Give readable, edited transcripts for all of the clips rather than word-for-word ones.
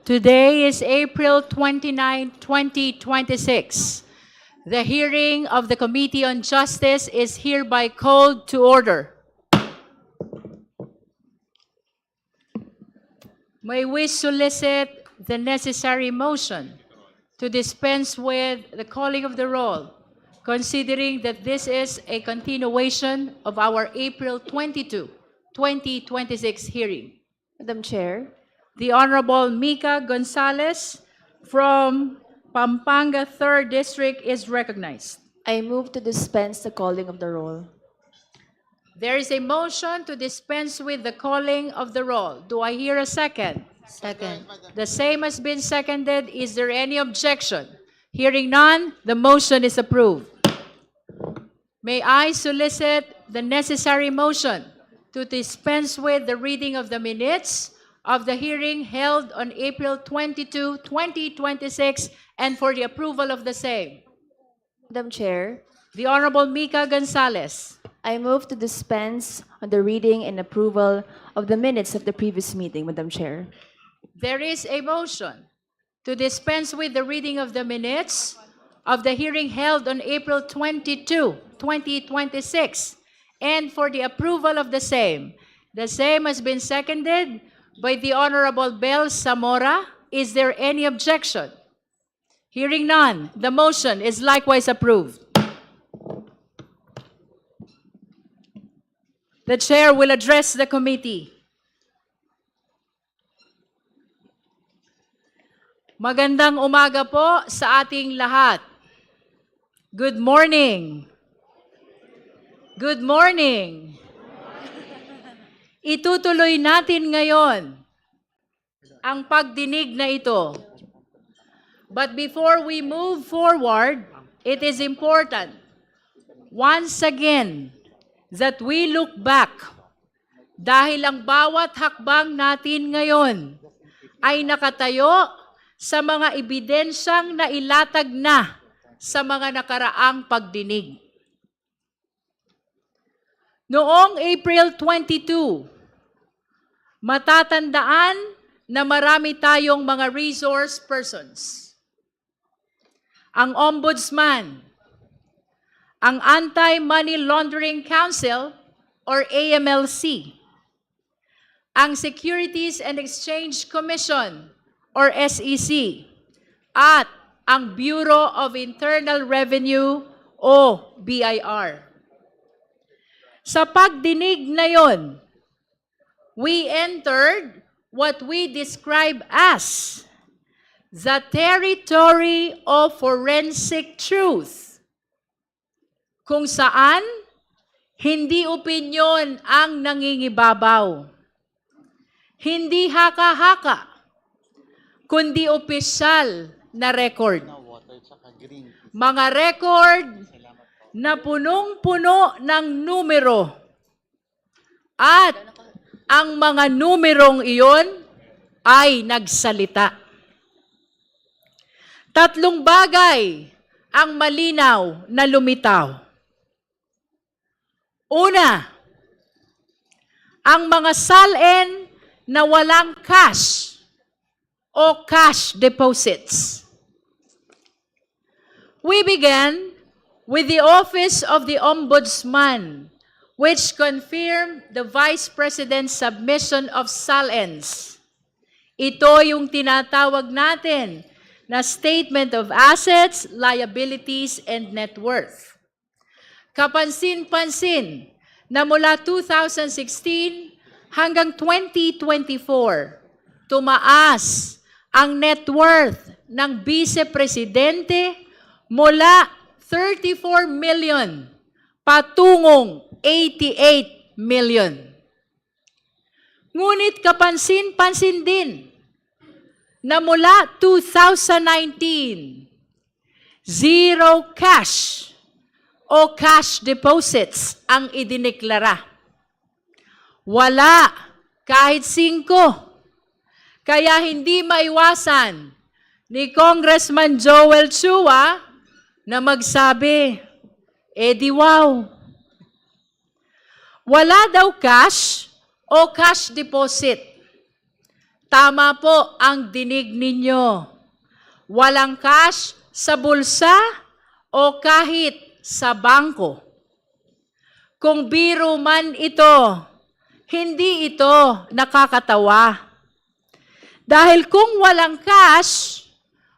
Today is April 29, 2026. The hearing of the Committee on Justice is hereby called to order. May we solicit the necessary motion to dispense with the calling of the roll, considering that this is a continuation of our April 22, 2026 hearing. Madam Chair, The Honorable Mika Gonzalez from Pampanga 3rd District is recognized. I move to dispense the calling of the roll. There is a motion to dispense with the calling of the roll. Do I hear a second? Second. The same has been seconded. Is there any objection? Hearing none, the motion is approved. May I solicit the necessary motion to dispense with the reading of the minutes of the hearing held on April 22, 2026, and for the approval of the same. Madam Chair, The Honorable Mika Gonzalez. I move to dispense on the reading and approval of the minutes of the previous meeting, Madam Chair. There is a motion to dispense with the reading of the minutes of the hearing held on April 22, 2026, and for the approval of the same. The same has been seconded by the Honorable Bel Zamora. Is there any objection? Hearing none, the motion is likewise approved. The Chair will address the committee. Magandang umaga po sa ating lahat. Good morning. Good morning. Itutuloy natin ngayon ang pagdinig na ito. But before we move forward, it is important, once again, that we look back. Dahil ang bawat hakbang natin ngayon ay nakatayo sa mga ebidensyang nailatag na sa mga nakaraang pagdinig. Noong April 22, matatandaan na marami tayong mga resource persons. Ang Ombudsman, ang Anti-Money Laundering Council or AMLC, ang Securities and Exchange Commission or SEC, at ang Bureau of Internal Revenue o BIR. Sa pagdinig na yon, we entered what we describe as the territory of forensic truth, kung saan hindi opinyon ang nangingibabaw, hindi haka-haka, kundi opisyal na record. Mga record na punong-puno ng numero. At ang mga numerong iyon ay nagsalita. Tatlong bagay ang malinaw na lumitaw. Una, ang mga salin na walang cash o cash deposits. We began with the Office of the Ombudsman, which confirmed the Vice President's submission of salins. Ito yung tinatawag natin na Statement of Assets, Liabilities, and Net Worth. Kapansin-pansin na mula 2016 hanggang 2024, tumaas ang net worth ng Vice Presidente mula 34 million patungong 88 million. Ngunit kapansin-pansin din na mula 2019, zero cash o cash deposits ang idineklara. Wala kahit 5. Kaya hindi maiwasan ni Congressman Joel Chua na magsabi, di wow. Wala daw cash o cash deposit. Tama po ang dinig ninyo. Walang cash sa bulsa o kahit sa bangko. Kung biro man ito, hindi ito nakakatawa. Dahil kung walang cash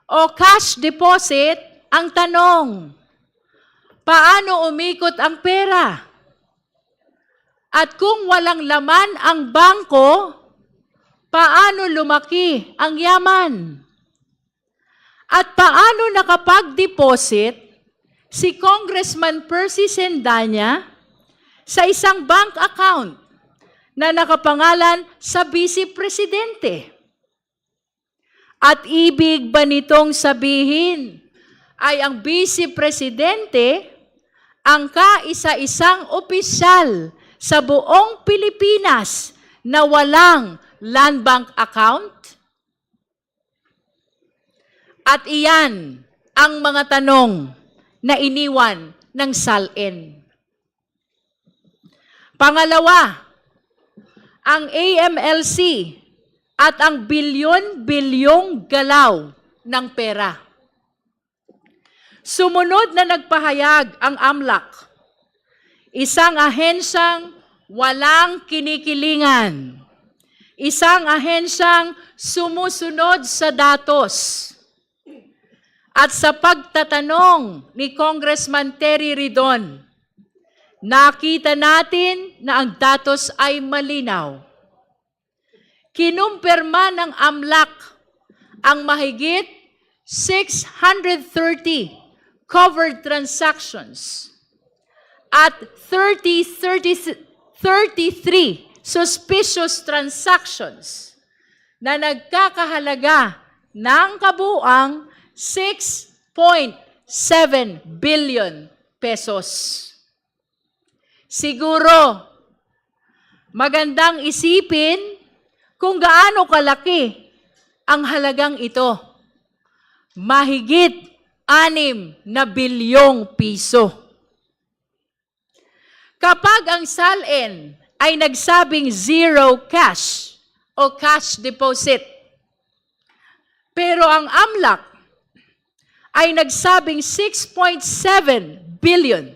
o cash deposit, ang tanong, paano umikot ang pera? At kung walang laman ang bangko, paano lumaki ang yaman? At paano nakapag-deposit si Congressman Percy Sendanya sa isang bank account na nakapangalan sa Vice Presidente? At ibig ba nitong sabihin ay ang Vice Presidente ang kaisa-isang opisyal sa buong Pilipinas na walang land bank account? At iyan ang mga tanong na iniwan ng SALN. Pangalawa, ang AMLC at ang bilyon-bilyong galaw ng pera. Sumunod na nagpahayag ang AMLAC, isang ahensyang walang kinikilingan, isang ahensyang sumusunod sa datos. At sa pagtatanong ni Congressman Terry Ridon, nakita natin na ang datos ay malinaw. Kinumpirma ng AMLAC ang mahigit 630 covered transactions at 33 suspicious transactions na nagkakahalaga ng kabuuang 6.7 billion pesos. Siguro, magandang isipin kung gaano kalaki ang halagang ito. Mahigit 6 na bilyong piso. Kapag ang SALN ay nagsabing zero cash o cash deposit, pero ang AMLAC ay nagsabing 6.7 billion,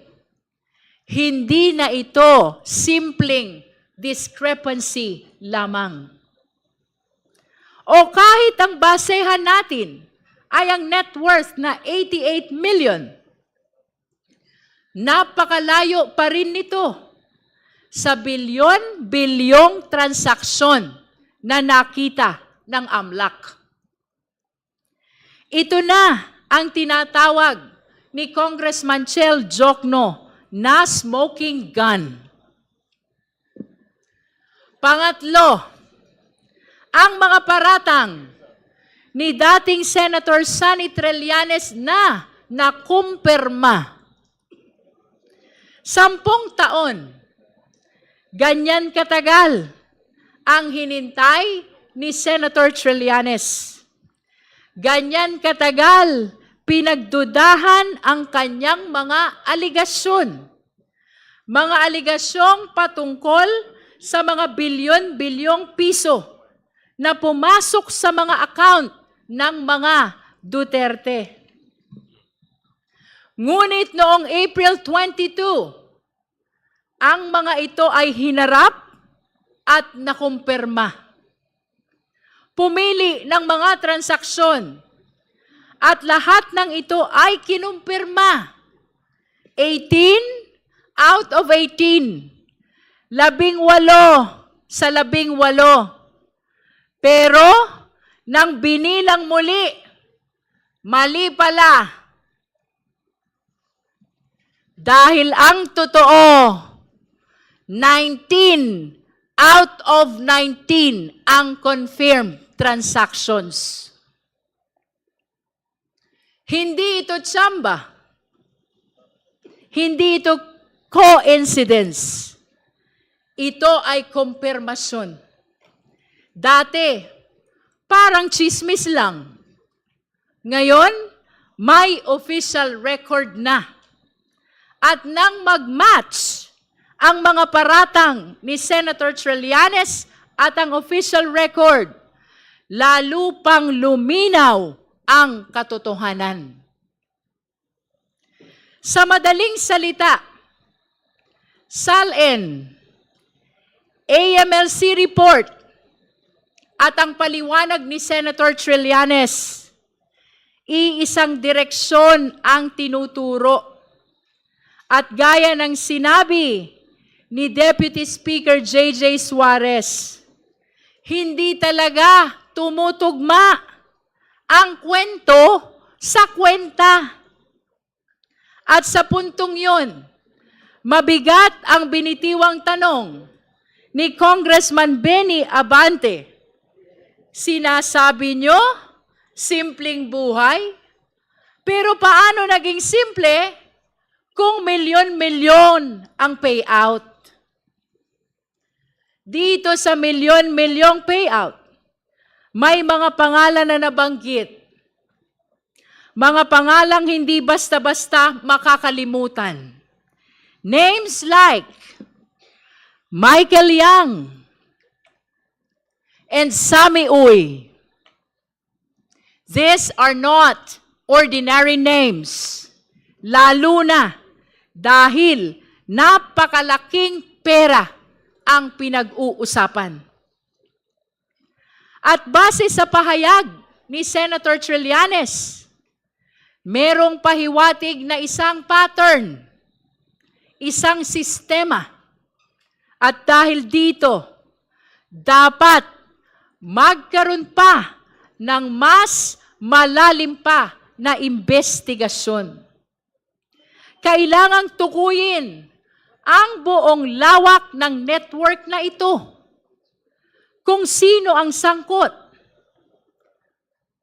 hindi na ito simpleng discrepancy lamang. O kahit ang basehan natin ay ang net worth na 88 million, napakalayo pa rin nito sa bilyon-bilyong transaksyon na nakita ng AMLAC. Ito na ang tinatawag ni Congressman Chel Jokno na smoking gun. Pangatlo, ang mga paratang ni dating Senator Sonny Trillanes na nakumpirma. 10 taon, ganyan katagal ang hinintay ni Senator Trillanes. Ganyan katagal pinagdudahan ang kanyang mga aligasyon. Mga aligasyong patungkol sa mga bilyon-bilyong piso na pumasok sa mga account ng mga Duterte. Ngunit noong April 22, ang mga ito ay hinarap at nakumpirma. Pumili ng mga transaksyon at lahat ng ito ay kinumpirma. 18 out of 18. 18 sa 18. Pero, nang binilang muli, mali pala. Dahil ang totoo, 19 out of 19 ang confirmed transactions. Hindi ito tsamba. Hindi ito coincidence. Ito ay kumpirmasyon. Dati, parang chismis lang. Ngayon, may official record na. At nang mag-match ang mga paratang ni Senator Trillanes at ang official record, lalo pang luminaw ang katotohanan. Sa madaling salita, SALN, AMLC report, at ang paliwanag ni Senator Trillanes, iisang direksyon ang tinuturo. At gaya ng sinabi ni Deputy Speaker J.J. Suarez, hindi talaga tumutugma ang kwento sa kwenta. At sa puntong yun, mabigat ang binitiwang tanong ni Congressman Benny Abante. Sinasabi nyo, simpleng buhay, pero paano naging simple kung milyon-milyon ang payout? Dito sa milyon-milyong payout, may mga pangalan na nabanggit. Mga pangalang hindi basta-basta makakalimutan. Names like Michael Yang and Sammy Uy. These are not ordinary names. Lalo na dahil napakalaking pera ang pinag-uusapan. At base sa pahayag ni Senator Trillanes, merong pahiwatig na isang pattern, isang sistema. At dahil dito, dapat magkaroon pa ng mas malalim pa na investigasyon. Kailangang tukuyin ang buong lawak ng network na ito. Kung sino ang sangkot.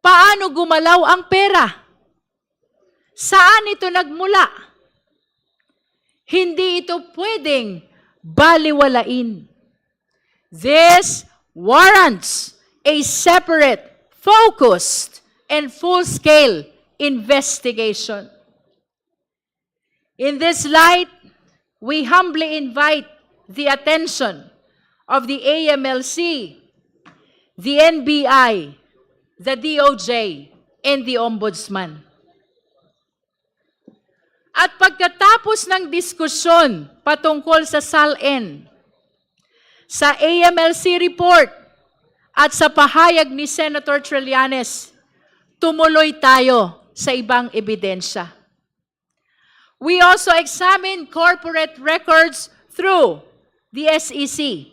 Paano gumalaw ang pera? Saan ito nagmula? Hindi ito pwedeng baliwalain. This warrants a separate, focused, and full-scale investigation. In this light, we humbly invite the attention of the AMLC, the NBI, the DOJ, and the Ombudsman. At pagkatapos ng diskusyon patungkol sa SALN, sa AMLC report, at sa pahayag ni Senator Trillanes, tumuloy tayo sa ibang ebidensya. We also examine corporate records through the SEC.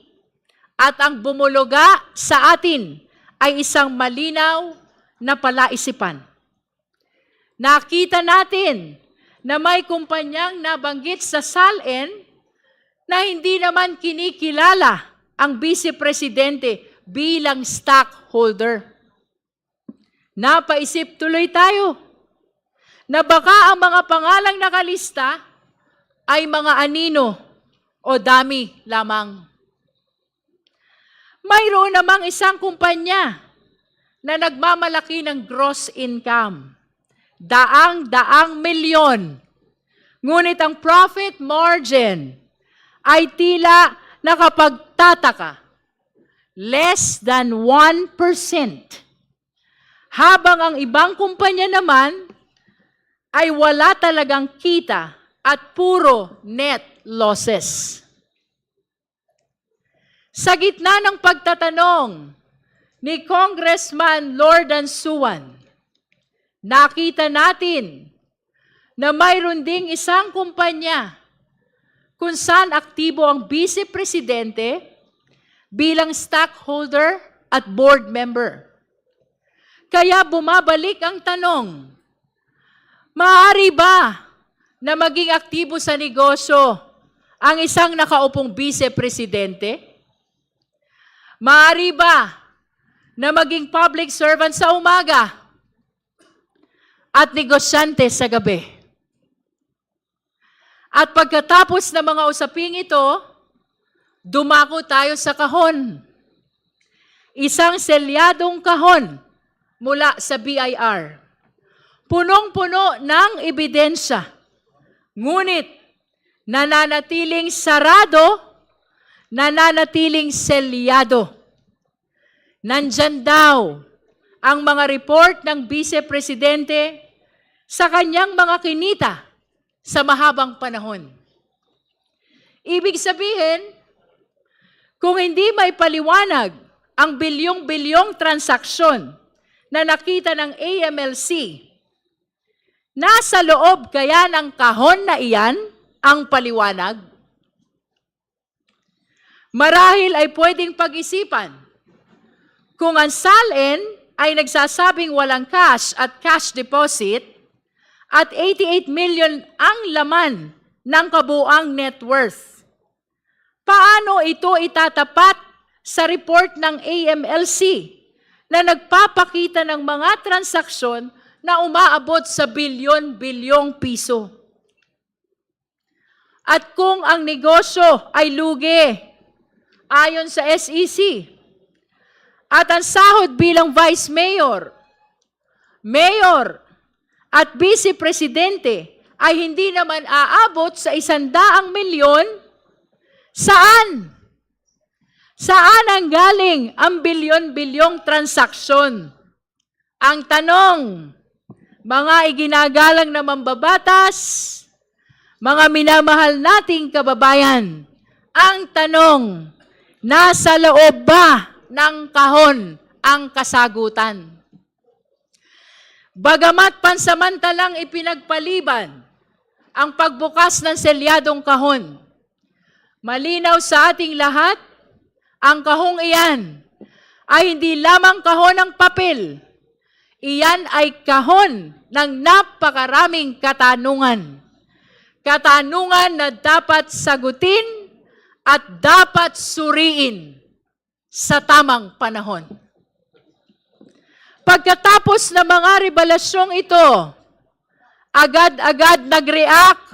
At ang bumuluga sa atin ay isang malinaw na palaisipan. Nakita natin na may kumpanyang nabanggit sa SALN na hindi naman kinikilala ang Vice Presidente bilang stockholder. Napaisip tuloy tayo na baka ang mga pangalang nakalista ay mga anino o dami lamang. Mayroon namang isang kumpanya na nagmamalaki ng gross income. Daang-daang milyon. Ngunit ang profit margin ay tila nakapagtataka. Less than 1%. Habang ang ibang kumpanya naman ay wala talagang kita at puro net losses. Sa gitna ng pagtatanong ni Congressman Lordan Suwan, nakita natin na mayroon ding isang kumpanya kung saan aktibo ang Vice Presidente bilang stockholder at board member. Kaya bumabalik ang tanong, maaari ba na maging aktibo sa negosyo ang isang nakaupong Vice Presidente? Maaari ba na maging public servant sa umaga at negosyante sa gabi? At pagkatapos ng mga usaping ito, dumako tayo sa kahon. Isang selyadong kahon mula sa BIR. Punong-puno ng ebidensya. Ngunit nananatiling sarado, nananatiling selyado. Nandyan daw ang mga report ng Vice Presidente sa kanyang mga kinita sa mahabang panahon. Ibig sabihin, kung hindi may paliwanag ang bilyong-bilyong transaksyon na nakita ng AMLC, nasa loob kaya ng kahon na iyan ang paliwanag? Marahil ay pwedeng pag-isipan kung ang SALN ay nagsasabing walang cash at cash deposit at 88 million ang laman ng kabuang net worth. Paano ito itatapat sa report ng AMLC na nagpapakita ng mga transaksyon na umaabot sa bilyon-bilyong piso? At kung ang negosyo ay lugi, ayon sa SEC, at ang sahod bilang Vice Mayor, Mayor, at Vice Presidente ay hindi naman aabot sa 100 milyon, saan? Saan ang galing ang bilyon-bilyong transaksyon? Ang tanong, mga iginagalang na mambabatas, mga minamahal nating kababayan, ang tanong, nasa loob ba ng kahon ang kasagutan? Bagamat pansamantalang ipinagpaliban ang pagbukas ng selyadong kahon, malinaw sa ating lahat, ang kahong iyan ay hindi lamang kahon ng papel. Iyan ay kahon ng napakaraming katanungan. Katanungan na dapat sagutin at dapat suriin sa tamang panahon. Pagkatapos ng mga revelasyong ito, agad-agad nag-react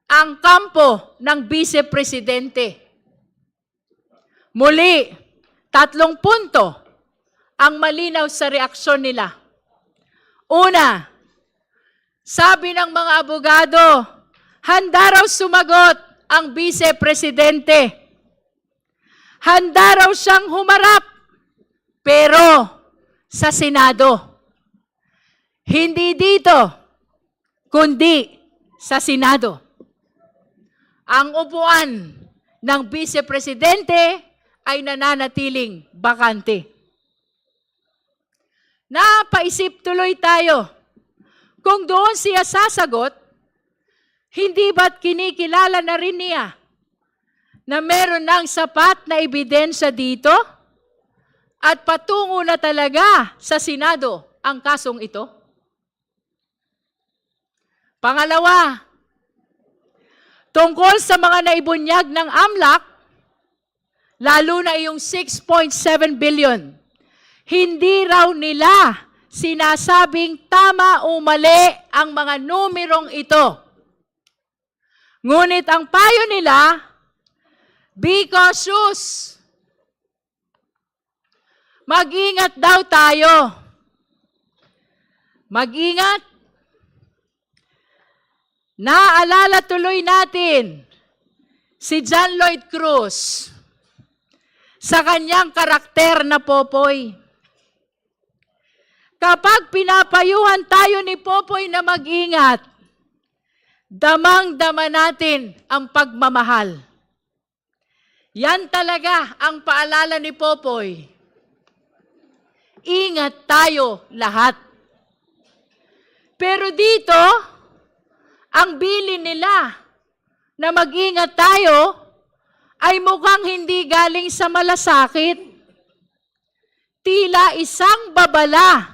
ang kampo ng Vice Presidente. Muli, 3 punto ang malinaw sa reaksyon nila. Una, sabi ng mga abogado, handa raw sumagot ang Vice Presidente. Handa raw siyang humarap, pero sa Senado. Hindi dito, kundi sa Senado. Ang upuan ng Vice Presidente ay nananatiling bakante. Napaisip tuloy tayo, kung doon siya sasagot, hindi ba't kinikilala na rin niya na meron ng sapat na ebidensya dito at patungo na talaga sa Senado ang kasong ito? Pangalawa, tungkol sa mga naibunyag ng AMLAC, lalo na yung 6.7 billion, hindi raw nila sinasabing tama o mali ang mga numerong ito. Ngunit ang payo nila, be cautious. Mag-ingat daw tayo. Mag-ingat. Naaalala tuloy natin si John Lloyd Cruz sa kanyang karakter na Popoy. Kapag pinapayuhan tayo ni Popoy na mag-ingat, damang-dama natin ang pagmamahal. Yan talaga ang paalala ni Popoy. Ingat tayo lahat. Pero dito, ang bilin nila na mag-ingat tayo ay mukhang hindi galing sa malasakit. Tila isang babala.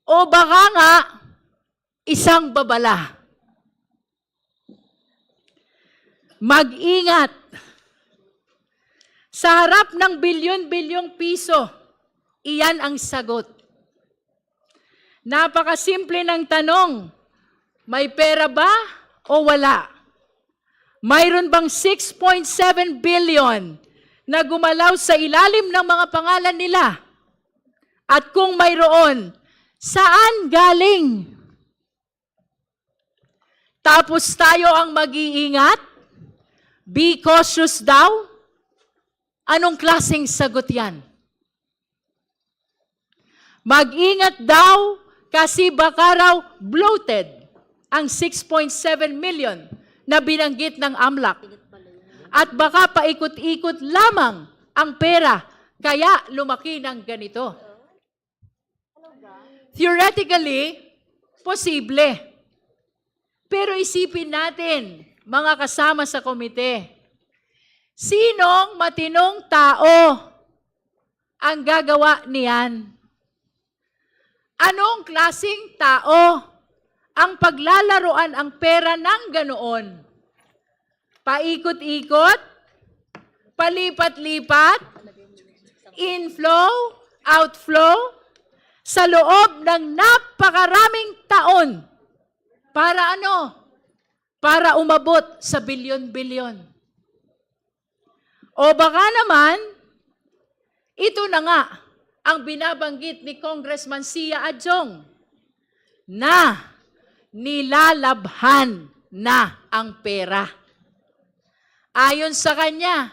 O baka nga, isang babala. Mag-ingat. Sa harap ng bilyon-bilyong piso, iyan ang sagot. Napakasimple ng tanong, may pera ba o wala? Mayroon bang 6.7 billion na gumalaw sa ilalim ng mga pangalan nila? At kung mayroon, saan galing? Tapos tayo ang mag-iingat? Be cautious daw? Anong klaseng sagot yan? Mag-ingat daw kasi baka raw bloated ang 6.7 million na binanggit ng AMLAC. At baka paikot-ikot lamang ang pera, kaya lumaki ng ganito. Theoretically, posible. Pero isipin natin, mga kasama sa komite, sinong matinong tao ang gagawa niyan? Anong klasing tao ang paglalaroan ang pera ng ganoon? Paikot-ikot? Palipat-lipat? Inflow? Outflow? Sa loob ng napakaraming taon. Para ano? Para umabot sa bilyon-bilyon. O baka naman, ito na nga ang binabanggit ni Congressman Sia Adjong na nilalabhan na ang pera. Ayon sa kanya,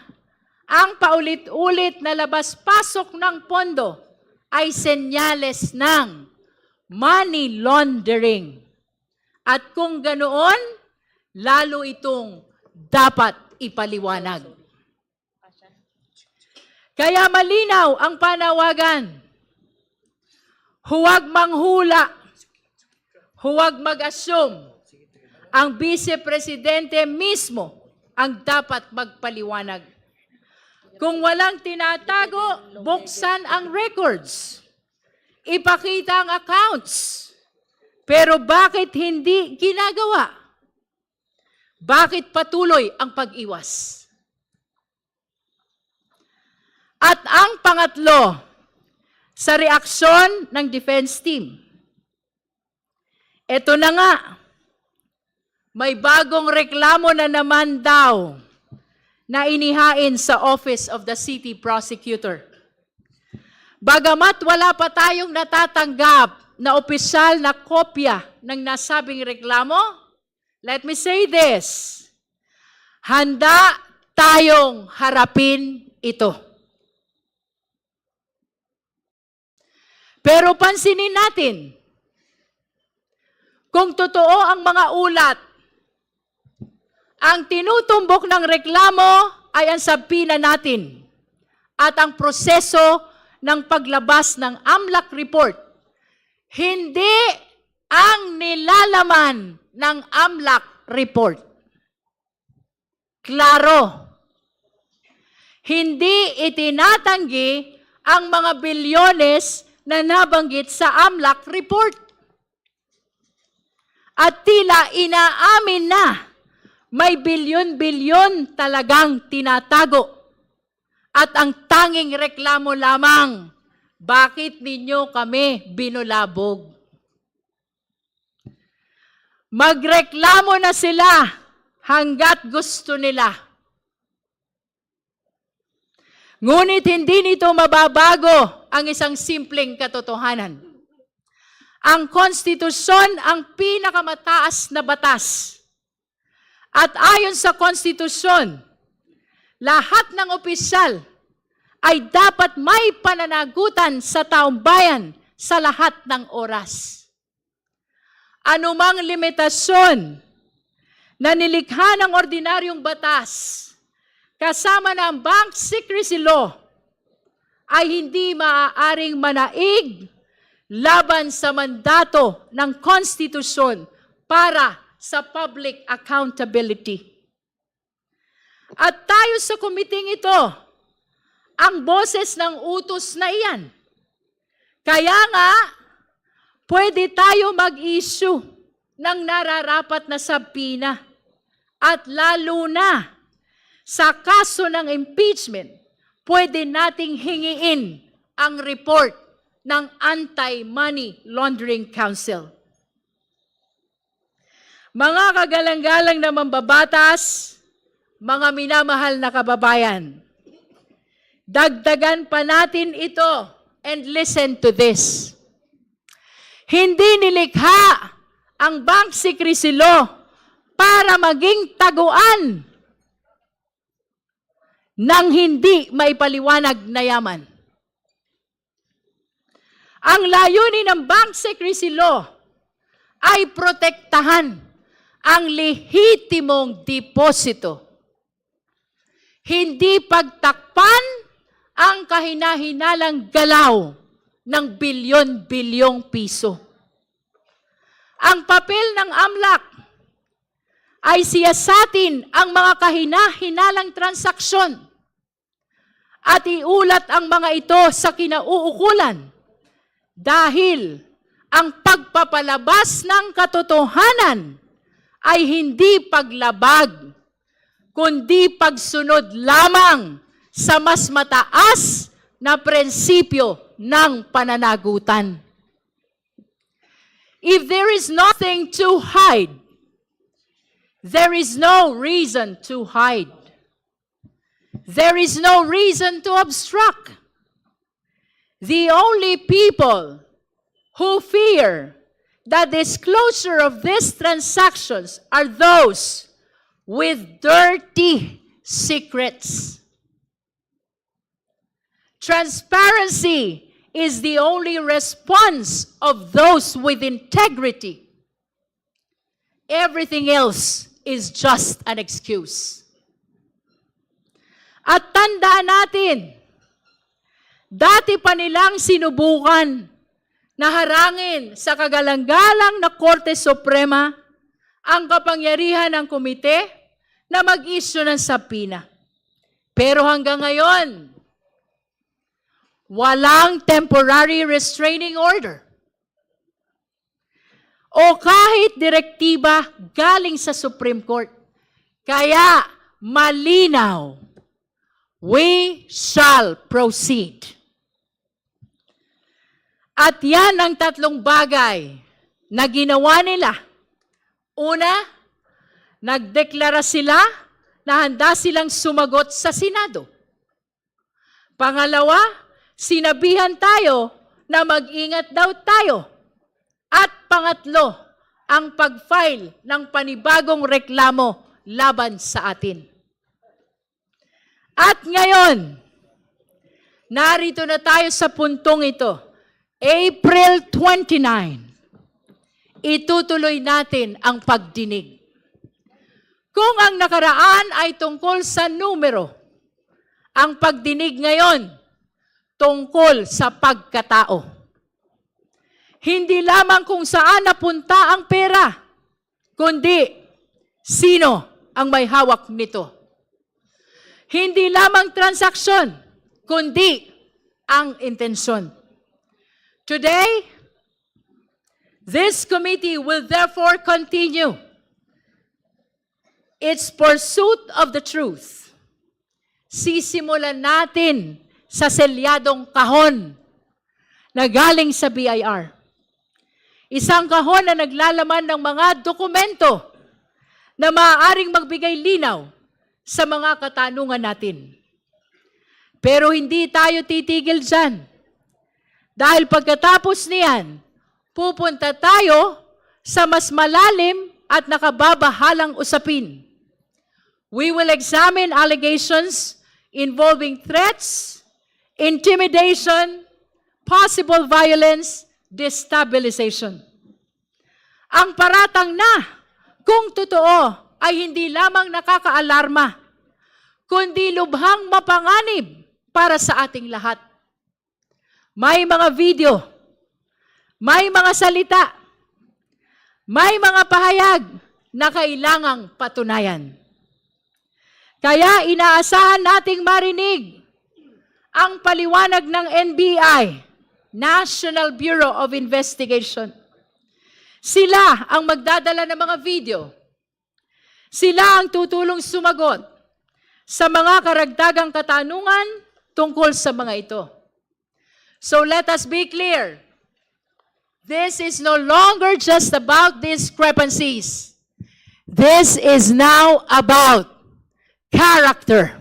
ang paulit-ulit na labas-pasok ng pondo ay senyales ng money laundering. At kung ganoon, lalo itong dapat ipaliwanag. Kaya malinaw ang panawagan. Huwag manghula. Huwag mag-assume. Ang Vice-Presidente mismo ang dapat magpaliwanag. Kung walang tinatago, buksan ang records. Ipakita ang accounts. Pero bakit hindi ginagawa? Bakit patuloy ang pag-iwas? At ang pangatlo, sa reaksyon ng defense team, ito na nga, may bagong reklamo na naman daw na inihain sa Office of the City Prosecutor. Bagamat wala pa tayong natatanggap na opisyal na kopya ng nasabing reklamo, let me say this, handa tayong harapin ito. Pero pansinin natin, kung totoo ang mga ulat, ang tinutumbok ng reklamo ay ang sabina natin at ang proseso ng paglabas ng AMLAC report, hindi ang nilalaman ng AMLAC report. Klaro, hindi itinatanggi ang mga bilyones na nabanggit sa AMLAC report. At tila inaamin na may bilyon-bilyon talagang tinatago. At ang tanging reklamo lamang, bakit ninyo kami binulabog? Magreklamo na sila hanggat gusto nila. Ngunit hindi nito mababago ang isang simpleng katotohanan. Ang konstitusyon ang pinakamataas na batas. At ayon sa konstitusyon, lahat ng opisyal ay dapat may pananagutan sa taong bayan sa lahat ng oras. Anumang limitasyon na nilikha ng ordinaryong batas, kasama ng Bank Secrecy Law, ay hindi maaaring manaig laban sa mandato ng konstitusyon para sa public accountability. At tayo sa komiting ito, ang boses ng utos na iyan. Kaya nga, pwede tayo mag-issue ng nararapat na sabina. At lalo na, sa kaso ng impeachment, pwede nating hingiin ang report ng Anti-Money Laundering Council. Mga kagalang-galang na mambabatas, mga minamahal na kababayan, dagdagan pa natin ito and listen to this. Hindi nilikha ang Bank Secrecy Law para maging taguan ng hindi maipaliwanag na yaman. Ang layunin ng Bank Secrecy Law ay protektahan ang lehitimong deposito. Hindi pagtakpan ang kahinahinalang galaw ng bilyon-bilyong piso. Ang papel ng AMLAC ay siyasatin ang mga kahinahinalang transaksyon at iulat ang mga ito sa kinauukulan dahil ang pagpapalabas ng katotohanan ay hindi paglabag, kundi pagsunod lamang sa mas mataas na prinsipyo ng pananagutan. If there is nothing to hide, there is no reason to hide. There is no reason to obstruct. The only people who fear the disclosure of these transactions are those with dirty secrets. Transparency is the only response of those with integrity. Everything else is just an excuse. At tandaan natin, dati pa nilang sinubukan na harangin sa kagalang-galang na Korte Suprema ang kapangyarihan ng komite na mag-issue ng subpoena. Pero hanggang ngayon, walang temporary restraining order o kahit direktiba galing sa Supreme Court. Kaya malinaw, we shall proceed. At yan ang tatlong bagay na ginawa nila. Una, nagdeklara sila na handa silang sumagot sa Senado. Pangalawa, sinabihan tayo na mag-ingat daw tayo. At pangatlo, ang pag-file ng panibagong reklamo laban sa atin. At ngayon, narito na tayo sa puntong ito. April 29, itutuloy natin ang pagdinig. Kung ang nakaraan ay tungkol sa numero, ang pagdinig ngayon tungkol sa pagkatao. Hindi lamang kung saan napunta ang pera, kundi sino ang may hawak nito. Hindi lamang transaksyon, kundi ang intensyon. Today, this committee will therefore continue its pursuit of the truth. Sisimulan natin sa selyadong kahon na galing sa BIR. Isang kahon na naglalaman ng mga dokumento na maaaring magbigay linaw sa mga katanungan natin. Pero hindi tayo titigil dyan. Dahil pagkatapos niyan, pupunta tayo sa mas malalim at nakababahalang usapin. We will examine allegations involving threats, intimidation, possible violence, destabilization. Ang paratang na, kung totoo, ay hindi lamang nakakaalarma, kundi lubhang mapanganib para sa ating lahat. May mga video, may mga salita, may mga pahayag na kailangang patunayan. Kaya inaasahan nating marinig ang paliwanag ng NBI, National Bureau of Investigation. Sila ang magdadala ng mga video. Sila ang tutulong sumagot sa mga karagdagang katanungan tungkol sa mga ito. So let us be clear. This is no longer just about discrepancies. This is now about character.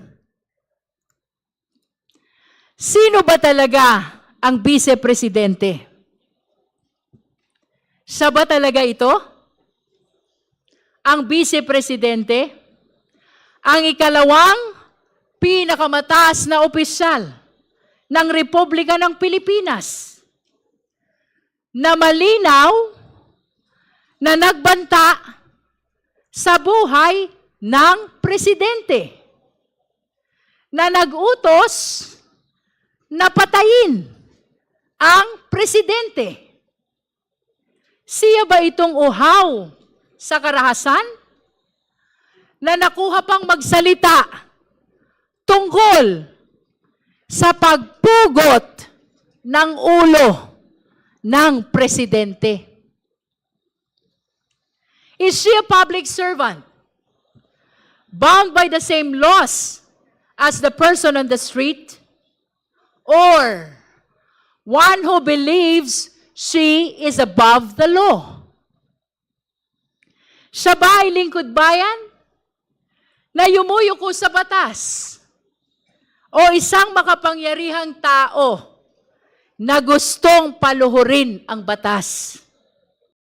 Sino ba talaga ang vice-presidente? Siya ba talaga ito? Ang vice-presidente? Ang ikalawang pinakamataas na opisyal ng Republika ng Pilipinas. na malinaw na nagbanta sa buhay ng presidente, na nag-utos na patayin ang presidente. Siya ba itong uhaw sa karahasan na nakuha pang magsalita tungkol sa pagpugot ng ulo ng presidente? Is she a public servant, bound by the same laws as the person on the street? Or one who believes she is above the law? Siya ba ay lingkod bayan na yumuyuko sa batas? O isang makapangyarihang tao na gustong paluhurin ang batas?